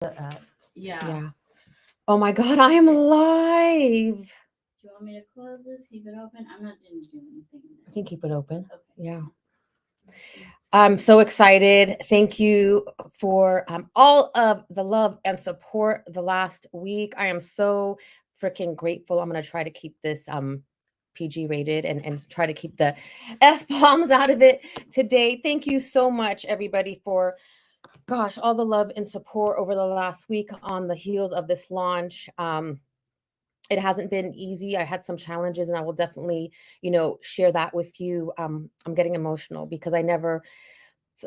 uh, Yeah. yeah. Oh my God, I am live. Do you want me to close this? Keep it open? I'm not going to do anything I now. can keep it open. Okay. Yeah. I'm so excited. Thank you for all of the love and support the last week. I am so freaking grateful. I'm going to try to keep this PG rated and try to keep the F bombs out of it today. Thank you so much, everybody, for gosh, all the love and support over the last week on the heels of this launch. It hasn't been easy. I had some challenges, and I will definitely, share that with you. I'm getting emotional because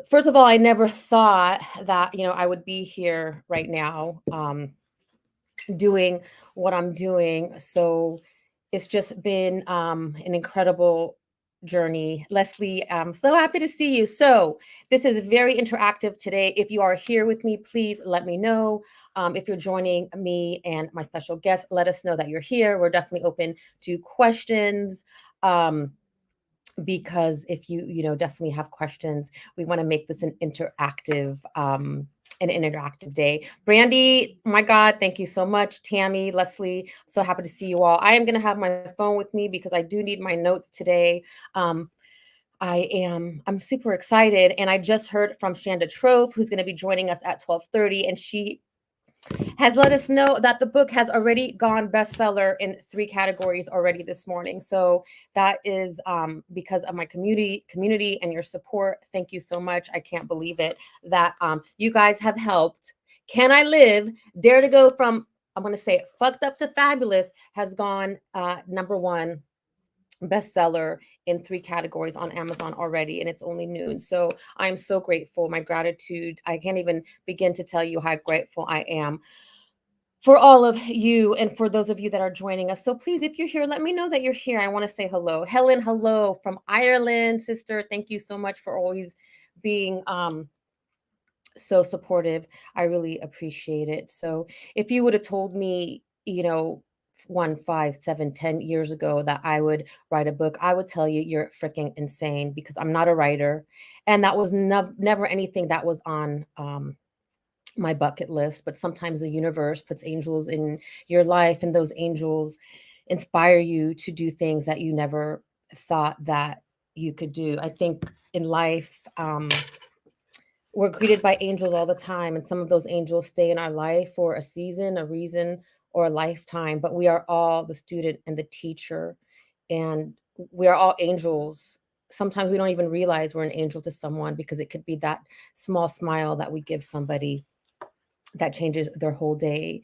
first of all, I never thought that, I would be here right now, doing what I'm doing. So it's just been an incredible journey. Leslie, I'm so happy to see you. So this is very interactive today. If you are here with me, please let me know. If you're joining me and my special guest, let us know that you're here. We're definitely open to questions. Because if you definitely have questions, we want to make this an interactive day. Brandy, my God, thank you so much. Tammy, Leslie, so happy to see you all. I am going to have my phone with me because I do need my notes today. um, I'm super excited, and I just heard from Shanda Trove, who's going to be joining us at 12:30, and she has let us know that the book has already gone bestseller in 3 categories already this morning. So that is because of my community and your support. Thank you so much. I can't believe it that you guys have helped. Can I Live? Dare to Go from, I'm going to say, fucked up to fabulous has gone number one bestseller in 3 categories on Amazon already, and it's only noon. So I'm so grateful. My gratitude, I can't even begin to tell you how grateful I am for all of you and for those of you that are joining us. So please, if you're here, let me know that you're here. I want to say hello. Helen, hello from Ireland, sister. Thank you so much for always being so supportive. I really appreciate it. So if you would have told me, 1, 5, 7, 10 years ago that I would write a book, I would tell you you're freaking insane because I'm not a writer. And that was never anything that was on my bucket list. But sometimes the universe puts angels in your life, and those angels inspire you to do things that you never thought that you could do. I think in life, we're greeted by angels all the time, and some of those angels stay in our life for a season, a reason, or a lifetime. But we are all the student and the teacher, and we are all angels. Sometimes we don't even realize we're an angel to someone because it could be that small smile that we give somebody that changes their whole day.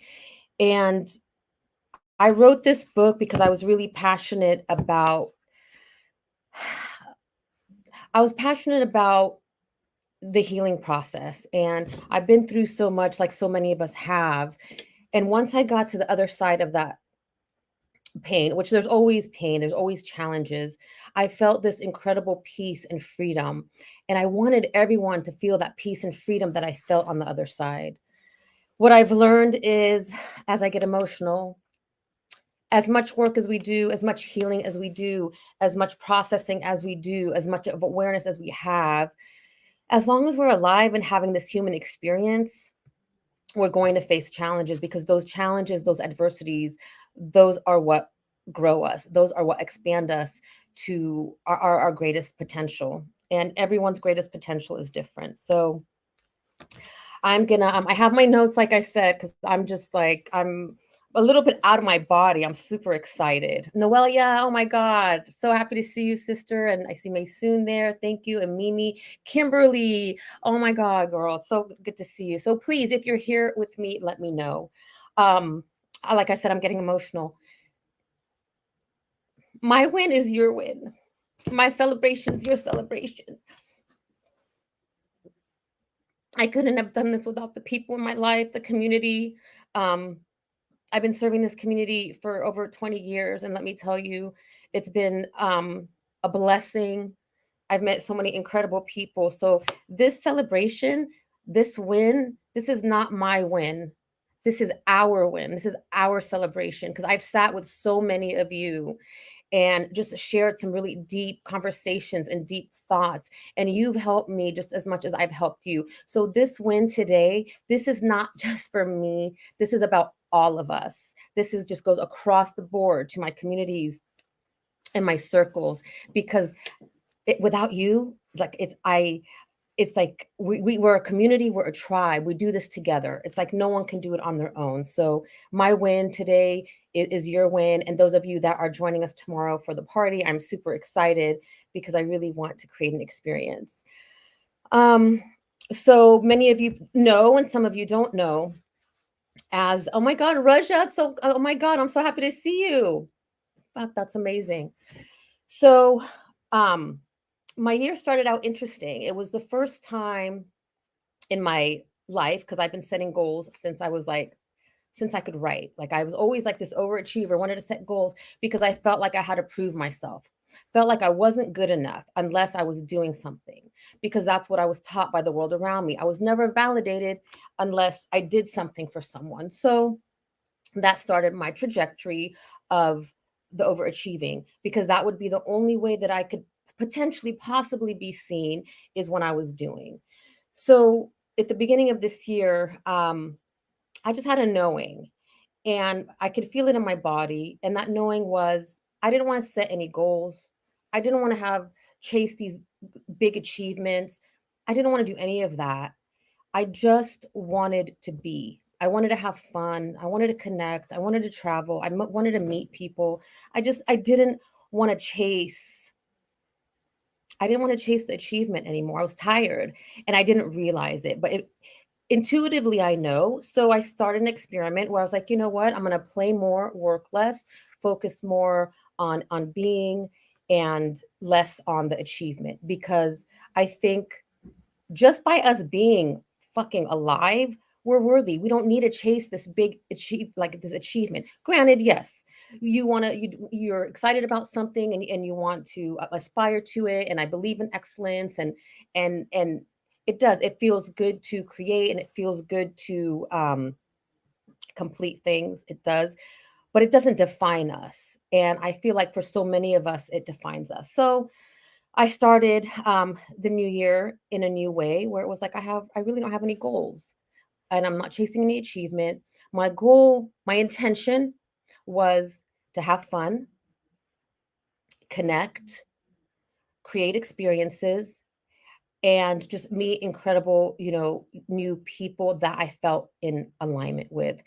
And I wrote this book because I was really passionate about the healing process, and I've been through so much, like so many of us have. And once I got to the other side of that pain, there's always challenges, I felt this incredible peace and freedom. And I wanted everyone to feel that peace and freedom that I felt on the other side. What I've learned is, as I get emotional, as much work as we do, as much healing as we do, as much processing as we do, as much of awareness as we have, as long as we're alive and having this human experience, we're going to face challenges, because those challenges, those adversities, those are what grow us. Those are what expand us to our greatest potential. And everyone's greatest potential is different. So I have my notes, like I said, because I'm a little bit out of my body. I'm super excited. Noelia, oh my God. So happy to see you, sister. And I see Maysoon there. Thank you. And Mimi, Kimberly. Oh my God, girl. It's so good to see you. So please, if you're here with me, let me know. Um, like I said, I'm getting emotional. My win is your win. My celebration is your celebration. I couldn't have done this without the people in my life, the community. Um, I've been serving this community for over 20 years, and let me tell you, it's been a blessing. I've met so many incredible people. So this celebration, this win, this is not my win. This is our win. This is our celebration, because I've sat with so many of you, and just shared some really deep conversations and deep thoughts. And you've helped me just as much as I've helped you. So, this win today, this is not just for me, this is about all of us. This is just goes across the board to my communities and my circles, because without you, like it's like we're a community, we're a tribe, we do this together. It's like no one can do it on their own. So my win today is your win, and those of you that are joining us tomorrow for the party, I'm super excited because I really want to create an experience. um so many of you know, and some of you don't know, as oh my god, Rajat, so oh my god, I'm so happy to see you. That's amazing. So um my year started out interesting. It was the first time in my life, because I've been setting goals since I was like, since I could write. Like I was always like this overachiever, wanted to set goals because I felt like I had to prove myself. Felt like I wasn't good enough unless I was doing something, because that's what I was taught by the world around me. I was never validated unless I did something for someone. So that started my trajectory of the overachieving, because that would be the only way that I could potentially possibly be seen, is when I was doing. So at the beginning of this year, I just had a knowing, and I could feel it in my body. And that knowing was I didn't want to set any goals. I didn't want to have chase these big achievements. I didn't want to do any of that. I just wanted to be. I wanted to have fun. I wanted to connect. I wanted to travel. wanted to meet people. I didn't want to chase. I didn't want to chase the achievement anymore. I was tired and I didn't realize it, but intuitively I know. So I started an experiment where I was like, you know what? I'm going to play more, work less, focus more on being, and less on the achievement, because I think just by us being fucking alive, we're worthy. We don't need to chase this big achieve like this achievement. Granted, yes, you're excited about something, and you want to aspire to it. And I believe in excellence, and it does. It feels good to create, and it feels good to complete things. It does, but it doesn't define us. And I feel like for so many of us, it defines us. So I started the new year in a new way, where it was like I really don't have any goals, and I'm not chasing any achievement. My goal, my intention was to have fun, connect, create experiences, and just meet incredible, new people that I felt in alignment with.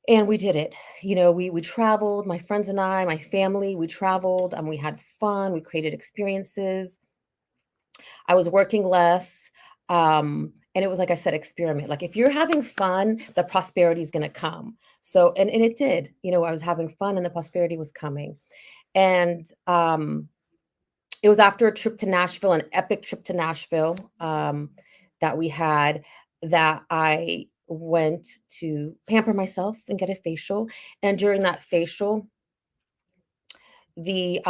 And we did it. We traveled, my friends and I, my family, we traveled, and we had fun, we created experiences. I was working less. And it was, like I said, experiment. Like if you're having fun, the prosperity is going to come. So, and it did. I was having fun, and the prosperity was coming. And it was after a trip to Nashville, an epic trip to Nashville, that we had, that I went to pamper myself and get a facial. And during that facial, the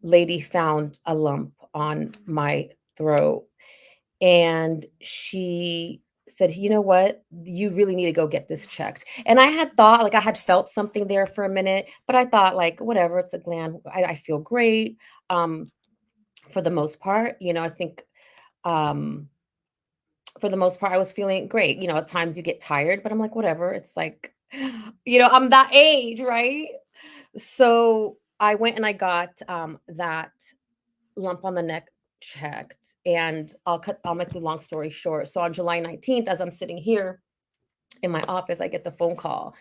lady found a lump on my throat, and she said, "You know what? You really need to go get this checked." And I had thought, like, I had felt something there for a minute, but I thought, like, whatever, it's a gland. I feel great. Um, for the most part, I think, um, for the most part, I was feeling great. At times you get tired, but I'm like, whatever. It's like, I'm that age, right? So I went and I got that lump on the neck checked. And I'll make the long story short. So on July 19th, as I'm sitting here in my office, I get the phone call.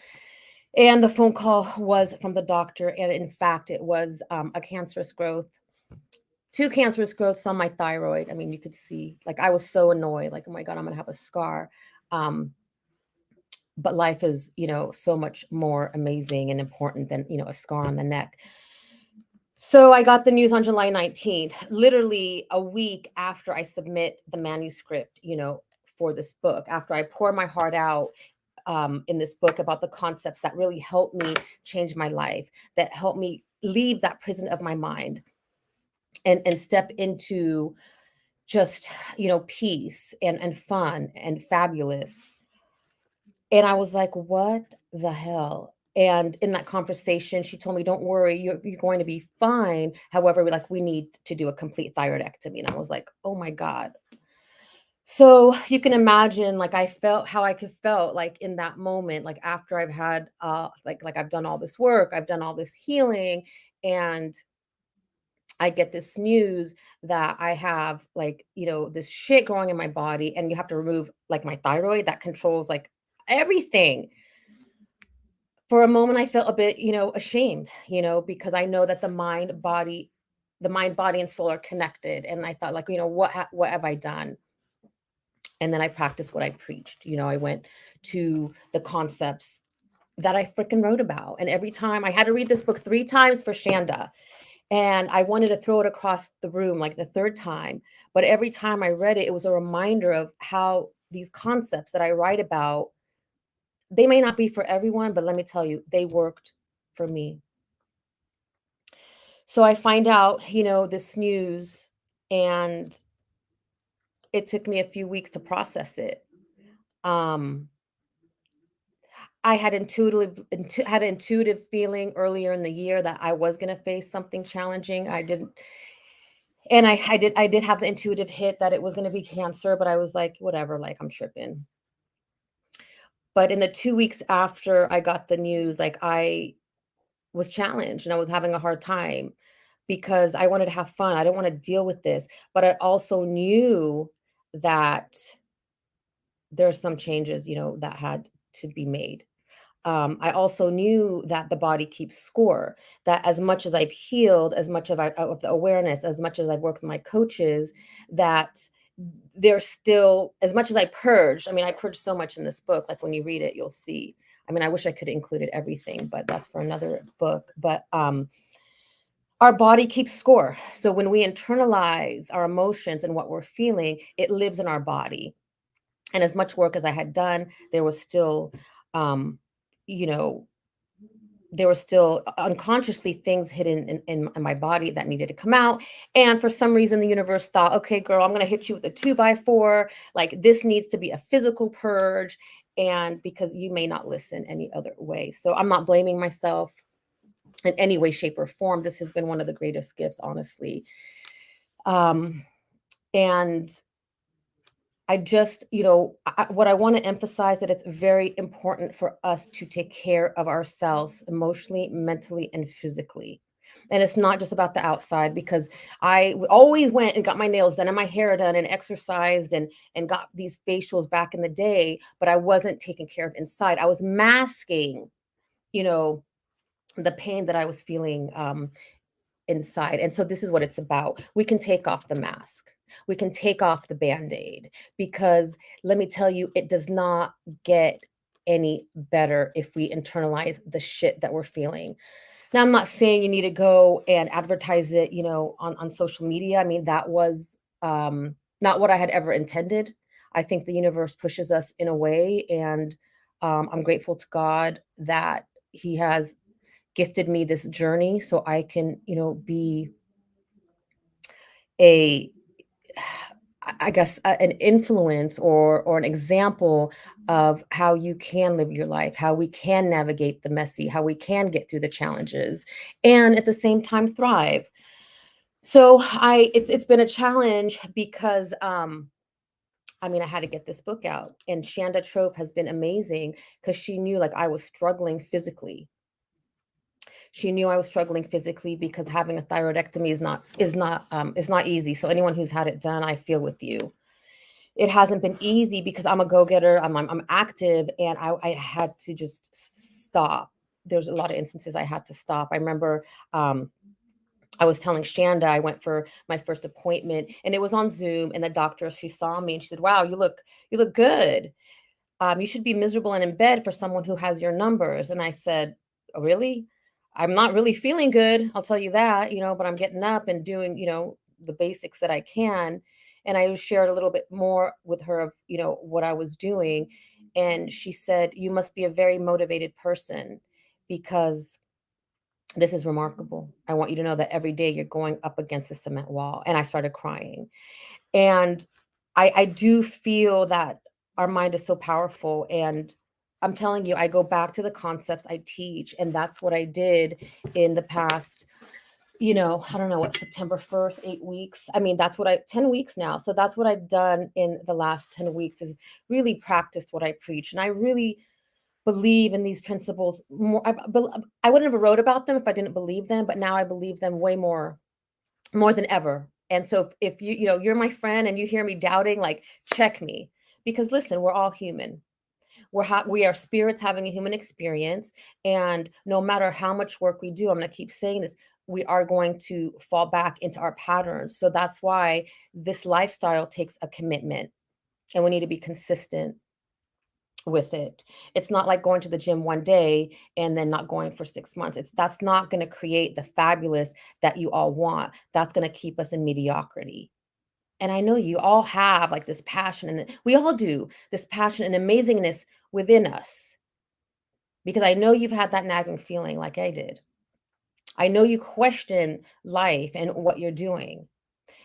And the phone call was from the doctor. And in fact, it was a cancerous growth, two cancerous growths on my thyroid. I mean, you could see, like, I was so annoyed, like, oh my God, I'm going to have a scar. Um, but life is, so much more amazing and important than, a scar on the neck. So I got the news on July 19th, literally a week after I submit the manuscript, for this book, after I pour my heart out in this book about the concepts that really helped me change my life, that helped me leave that prison of my mind, and step into just, peace and fun and fabulous. And I was like, what the hell? And in that conversation, she told me, "Don't worry, you're going to be fine. However, we need to do a complete thyroidectomy." And I was like, "Oh my God." So you can imagine, like, I felt how I could felt like in that moment, like after I've had like I've done all this work, I've done all this healing, and I get this news that I have, like, this shit growing in my body, and you have to remove like my thyroid that controls like everything. For a moment, I felt a bit, ashamed, because I know that the mind, body, and soul are connected. And I thought, like, what have I done? And then I practiced what I preached. I went to the concepts that I freaking wrote about. And every time I had to read this book 3 times for Shanda, and I wanted to throw it across the room like the third time. But every time I read it, it was a reminder of how these concepts that I write about, they may not be for everyone, but let me tell you, they worked for me. So I find out, this news, and it took me a few weeks to process it. Um, I had an intuitive feeling earlier in the year that I was going to face something challenging. I didn't, and I did have the intuitive hit that it was going to be cancer, but I was like, whatever, like I'm tripping. But in the 2 weeks after I got the news, like I was challenged and I was having a hard time because I wanted to have fun. I didn't want to deal with this, but I also knew that there are some changes, that had to be made. I also knew that the body keeps score, that as much as I've healed, as much of the awareness, as much as I've worked with my coaches, that there's still, as much as I purged, I mean, I purged so much in this book. Like when you read it, you'll see. I mean, I wish I could have included everything, but that's for another book. But our body keeps score. So when we internalize our emotions and what we're feeling, it lives in our body. And as much work as I had done, there was still, um, you know, there were still unconsciously things hidden in my body that needed to come out. And for some reason, the universe thought, okay, girl, I'm going to hit you with a 2x4. Like this needs to be a physical purge. And because you may not listen any other way. So I'm not blaming myself in any way, shape, or form. This has been one of the greatest gifts, honestly. Um, and I just, what I want to emphasize that it's very important for us to take care of ourselves emotionally, mentally, and physically. And it's not just about the outside because always went and got my nails done and my hair done and exercised and got these facials back in the day, but I wasn't taking care of inside. I was masking, you know, the pain that I was feeling inside. And so this is what it's about. We can take off the mask. We can take off the band-aid because let me tell you, it does not get any better if we internalize the shit that we're feeling. Now, I'm not saying you need to go and advertise it, on social media. I mean, that was not what I had ever intended. I think the universe pushes us in a way, and I'm grateful to God that He has gifted me this journey so I can, be a I guess an influence or an example of how you can live your life, how we can navigate the messy, how we can get through the challenges and at the same time thrive. So it's been a challenge because I mean I had to get this book out, and Shanda Trope has been amazing because she knew like I was struggling physically. She knew I was struggling physically because having a thyroidectomy is not easy. So anyone who's had it done, I feel with you. It hasn't been easy because I'm a go-getter. I'm active, and I had to just stop. There's a lot of instances I had to stop. I remember I was telling Shanda I went for my first appointment, and it was on Zoom. And the doctor, she saw me and she said, "Wow, you look good. You should be miserable and in bed for someone who has your numbers." And I said, "Oh, really? I'm not really feeling good. I'll tell you that, but I'm getting up and doing, the basics that I can." And I shared a little bit more with her of, what I was doing. And she said, "You must be a very motivated person because this is remarkable. I want you to know that every day you're going up against a cement wall." And I started crying. And I do feel that our mind is so powerful. And I'm telling you, I go back to the concepts I teach, and that's what I did in the past, I don't know what, September 1st, 8 weeks. I mean, that's what 10 weeks now. So that's what I've done in the last 10 weeks is really practiced what I preach. And I really believe in these principles more. I wouldn't have wrote about them if I didn't believe them, but now I believe them way more than ever. And so if you're my friend and you hear me doubting, like, check me, because listen, we're all human. We are spirits having a human experience, and no matter how much work we do, I'm going to keep saying this, we are going to fall back into our patterns. So that's why this lifestyle takes a commitment, and we need to be consistent with it. It's not like going to the gym one day and then not going for 6 months. That's not going to create the fabulous that you all want. That's going to keep us in mediocrity. And I know you all have like this passion, and we all do, this passion and amazingness within us, because I know you've had that nagging feeling like I did. I know you question life and what you're doing.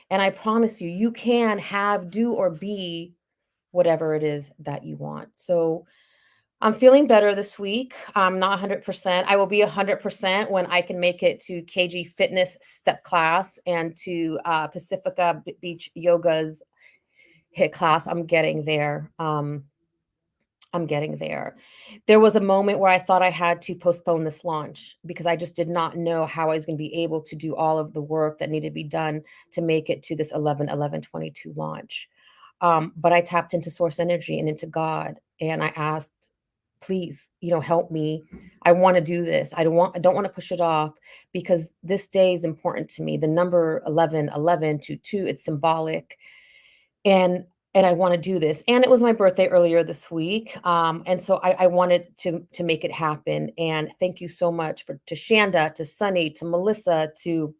And I promise you, you can have, do, or be whatever it is that you want. So I'm feeling better this week. I'm not 100%. I will be 100% when I can make it to KG Fitness Step Class and to Pacifica Beach Yoga's HIT class. I'm getting there. I'm getting there. There was a moment where I thought I had to postpone this launch because I just did not know how I was going to be able to do all of the work that needed to be done to make it to this 11/11/22 launch. But I tapped into source energy and into God, and I asked, please, help me. I want to do this. I don't want to push it off, because this day is important to me. The number 11/11/22, it's symbolic, and I want to do this. And it was my birthday earlier this week, and so I wanted to make it happen. And thank you so much to Shanda, to Sunny, to Melissa, to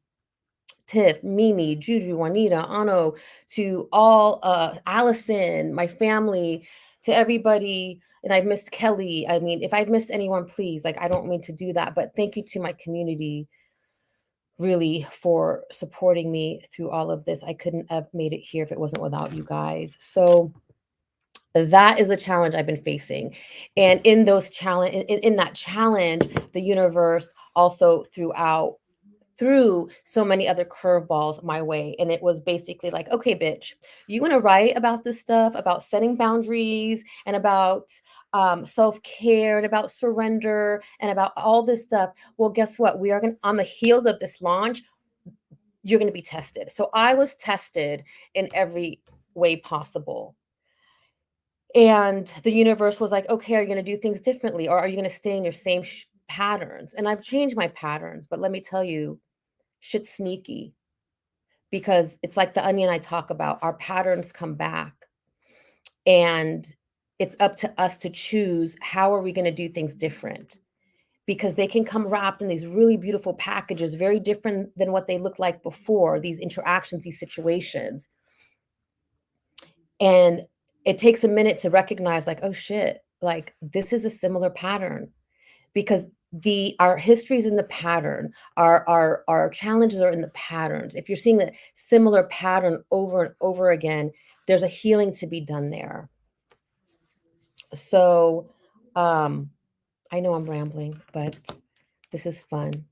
Tiff, Mimi, Juju, Juanita, Ano, to all, Allison, my family, to everybody. And I've missed Kelly. I mean, if I've missed anyone, please, like, I don't mean to do that, but thank you to my community, really, for supporting me through all of this. I couldn't have made it here if it wasn't without you guys. So that is a challenge I've been facing. And in that challenge, the universe also threw so many other curveballs my way. And it was basically like, okay, bitch, you want to write about this stuff, about setting boundaries, and about self-care, and about surrender, and about all this stuff. Well, guess what? We are going, on the heels of this launch, you're going to be tested. So I was tested in every way possible. And the universe was like, okay, are you going to do things differently, or are you going to stay in your same patterns? And I've changed my patterns, but let me tell you, shit's sneaky, because it's like the onion I talk about. Our patterns come back, and it's up to us to choose how are we going to do things different, because they can come wrapped in these really beautiful packages, very different than what they looked like before, these interactions, these situations. And it takes a minute to recognize, like, oh shit, like, this is a similar pattern, because the our histories in the pattern, our challenges are in the patterns. If you're seeing the similar pattern over and over again, there's a healing to be done there. So I know I'm rambling, but this is fun.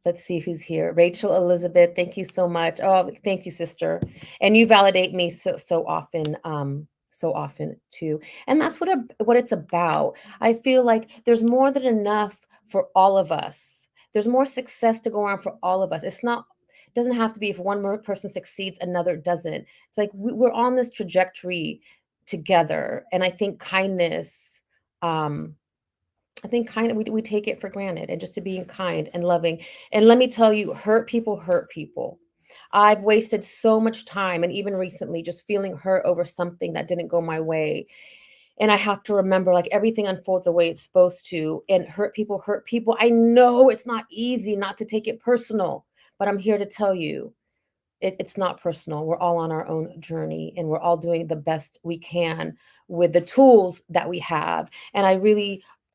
Let's see who's here. Rachel Elizabeth, thank you so much. Oh, thank you, sister. And you validate me so often too. And that's what it's about. I feel like there's more than enough for all of us. There's more success to go around for all of us. It doesn't have to be if one more person succeeds, another doesn't. It's like we're on this trajectory together. And um, I think kind of we take it for granted, and just to being kind and loving. And let me tell you, hurt people hurt people. I've wasted so much time, and even recently, just feeling hurt over something that didn't go my way. And I have to remember, like, everything unfolds the way it's supposed to. And hurt people hurt people. I know it's not easy not to take it personal, but I'm here to tell you, it's not personal. We're all on our own journey, and we're all doing the best we can with the tools that we have. And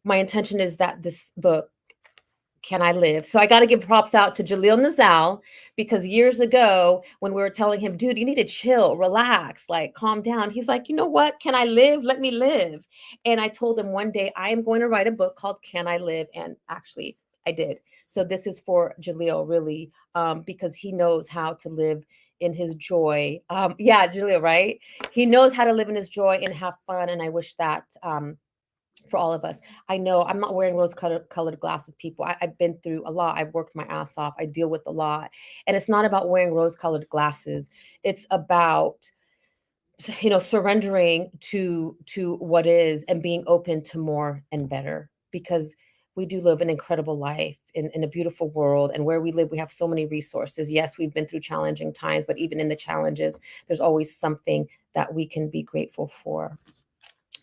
my intention is that this book Can I live? So I got to give props out to Jaleel Nazal because years ago, when we were telling him, dude, you need to chill, relax, like calm down, he's like, you know what? Can I live? Let me live. And I told him one day, I am going to write a book called Can I Live? And actually, I did. So this is for Jaleel, really, because he knows how to live in his joy. Yeah, Jaleel, right? He knows how to live in his joy and have fun. And I wish that. For all of us. I know I'm not wearing rose colored glasses, people. I've been through a lot. I've worked my ass off. I deal with a lot. And it's not about wearing rose colored glasses. It's about surrendering to what is and being open to more and better, because we do live an incredible life in a beautiful world, and where we live we have so many resources. Yes, we've been through challenging times, but even in the challenges there's always something that we can be grateful for.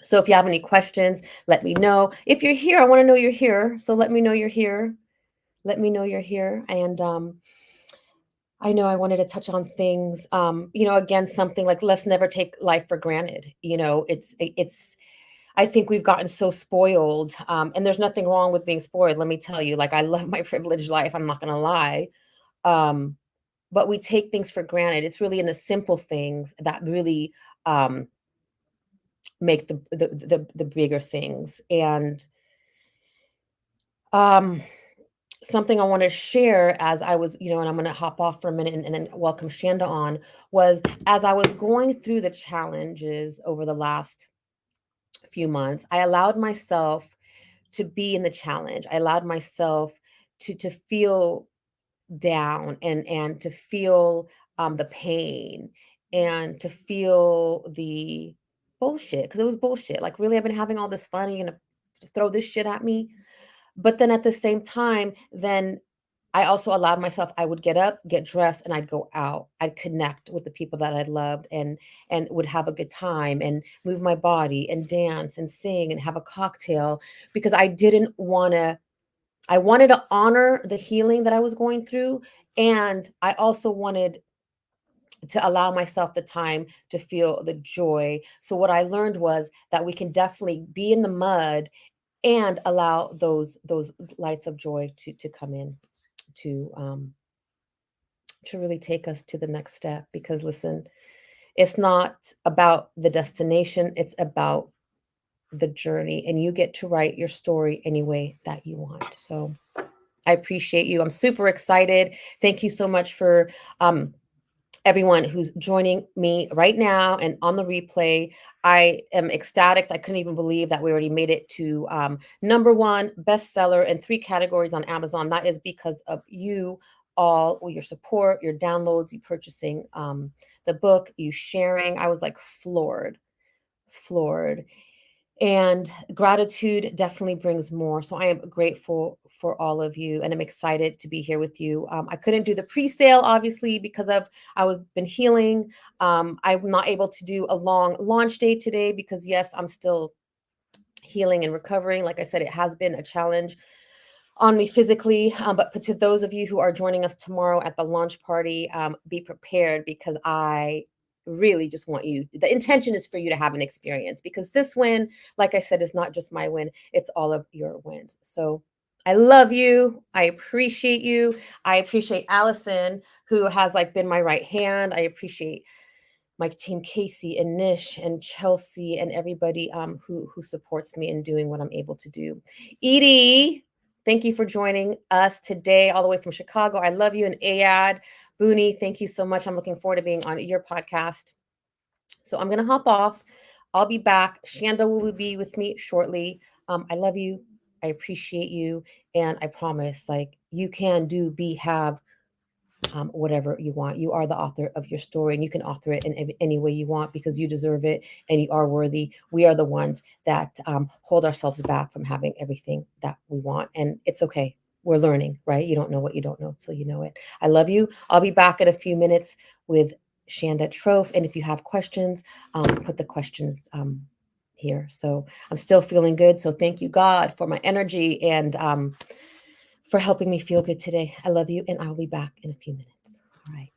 So if you have any questions, let me know. If you're here, I want to know you're here. So let me know you're here. Let me know you're here. And I know I wanted to touch on things. Again, something like, let's never take life for granted. It's. I think we've gotten so spoiled, and there's nothing wrong with being spoiled. Let me tell you, like I love my privileged life. I'm not gonna lie. Um, but we take things for granted. It's really in the simple things that really um, make the bigger things. And um, something I want to share as I was, and I'm going to hop off for a minute and then welcome Shanda on, was as I was going through the challenges over the last few months, I allowed myself to be in the challenge. I allowed myself to feel down and to feel the pain and to feel the bullshit, because it was bullshit. Like, really, I've been having all this fun. You're gonna throw this shit at me? But then at the same time, then I also allowed myself, I would get up, get dressed, and I'd go out. I'd connect with the people that I loved and would have a good time and move my body and dance and sing and have a cocktail, because I wanted to honor the healing that I was going through, and I also wanted to allow myself the time to feel the joy. So what I learned was that we can definitely be in the mud and allow those lights of joy to come in, to to really take us to the next step. Because listen, it's not about the destination, it's about the journey, and you get to write your story any way that you want. So I appreciate you. I'm super excited. Thank you so much for everyone who's joining me right now and on the replay. I am ecstatic. I couldn't even believe that we already made it to number one bestseller in 3 categories on Amazon. That is because of you all, your support, your downloads, you purchasing the book, you sharing. I was like floored. And gratitude definitely brings more. So I am grateful for all of you, and I'm excited to be here with you. I couldn't do the pre-sale, obviously, because of I was been healing. I'm not able to do a long launch day today because, yes, I'm still healing and recovering. Like I said, it has been a challenge on me physically. But to those of you who are joining us tomorrow at the launch party, be prepared, because I really just want you, the intention is for you to have an experience, because this win, like I said, is not just my win, it's all of your wins. So I love you. I appreciate you. I appreciate Allison, who has like been my right hand. I appreciate my team, Casey and Nish and Chelsea and everybody who supports me in doing what I'm able to do. Edie, thank you for joining us today, all the way from Chicago. I love you. And Ayad, Booney, thank you so much. I'm looking forward to being on your podcast. So I'm gonna hop off. I'll be back. Shanda will be with me shortly. I love you. I appreciate you, and I promise, like, you can do, be, have whatever you want. You are the author of your story, and you can author it in any way you want, because you deserve it and you are worthy. We are the ones that hold ourselves back from having everything that we want, and it's okay. We're learning, right? You don't know what you don't know till you know it. I love you. I'll be back in a few minutes with Shanda Trofe, and if you have questions, put the questions here. So I'm still feeling good. So thank you, God, for my energy and for helping me feel good today. I love you, and I'll be back in a few minutes. All right.